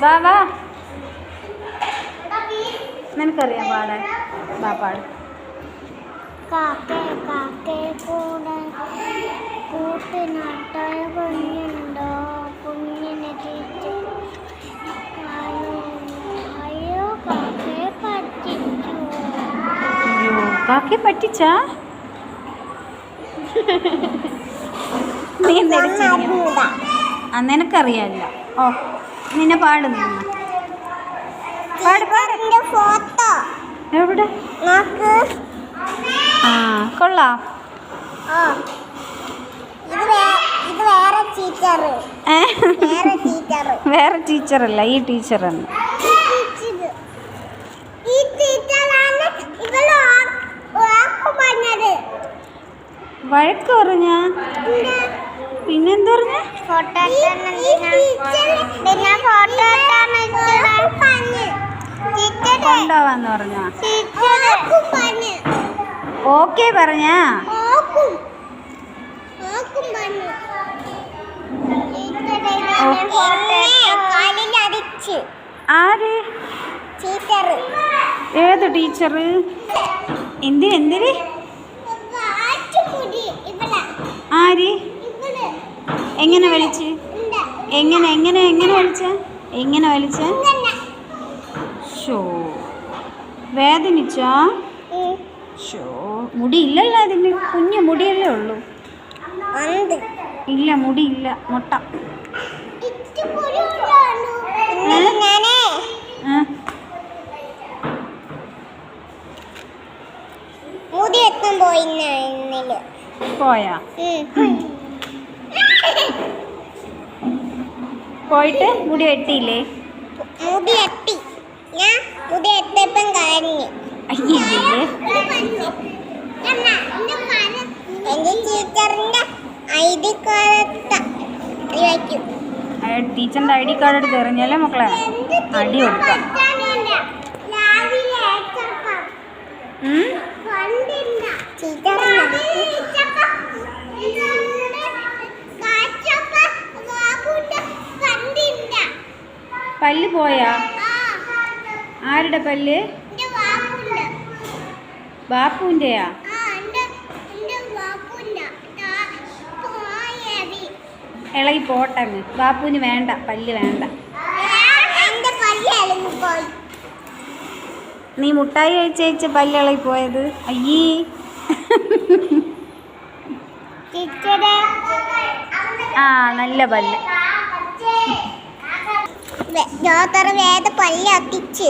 വാ വാ, നിനക്കറിയാം പാടാൻ? വാ പാട്. കാക്കേ കാക്കേ കൂടെ കൂട്ടിനട്ടയ കുഞ്ഞുണ്ടോ, കുഞ്ഞിനെ തിരിച്ചു അയ്യോ കാക്കേ പറ്റിച്ചു. അയ്യോ കാക്കയെ പറ്റിച്ചാ? നീ നിനക്കറിയാല്ല. ഓ നിന്നെ പാടുന്നു. പാട് പാട്. ഫോട്ടോ എവിടെ? നോക്ക്. ആ കൊള്ളാം. ഇത് വേറെ ടീച്ചർ. വേറെ ടീച്ചർ. വേറെ ടീച്ചറല്ല, ഈ ടീച്ചറാണ്. ഈ ടീച്ചറാണ് ഇവള് പറഞ്ഞത്. വഴക്ക് പറഞ്ഞ? പിന്നെന്താ പറഞ്ഞ? ഫോട്ടോ കൊണ്ടുപോവാന്ന് പറഞ്ഞ? ഓക്കെ പറഞ്ഞ? ആര്? ഏത് ടീച്ചർ? എന്തിന്? ആര്? എങ്ങനെ വലിച്ച്? എങ്ങനെ വലിച്ച? എങ്ങനെ വലിച്ച? ഷോ വേദനിച്ചാ? ഷോ മുടി ഇല്ലല്ലോ അതിന്, കുഞ്ഞു മുടിയല്ലേ ഉള്ളൂ. ഇല്ല മുടിയില്ല, മുട്ട. പോയാ? പോയിട്ട് മുടി വെട്ടിയില്ലേ? മുടി വെട്ടി. ഞാൻ മുടി വെട്ടപ്പം കഴിഞ്ഞു. എന്റെ ടീച്ചറിന്റെ ID കാർഡ് വയ്ക്കും. ടീച്ചറിന്റെ ID കാർഡ് എടുത്ത് എറിഞ്ഞല്ലേ മക്കളെ അടി കൊടുക്കാം. പല്ല് പോയാ? ആരുടെ പല്ല്? ബാപ്പുവിൻ്റെയാ? ഇളകി പോട്ടങ്ങ്. ബാപ്പുവിന് വേണ്ട, പല്ല് വേണ്ട. നീ മുട്ടായി കഴിച്ചയച്ച പല്ല് ഇളകി പോയത്. അയ്യേ ആ നല്ല പല്ല്. വേദ പല്ല് അത്തിച്ച്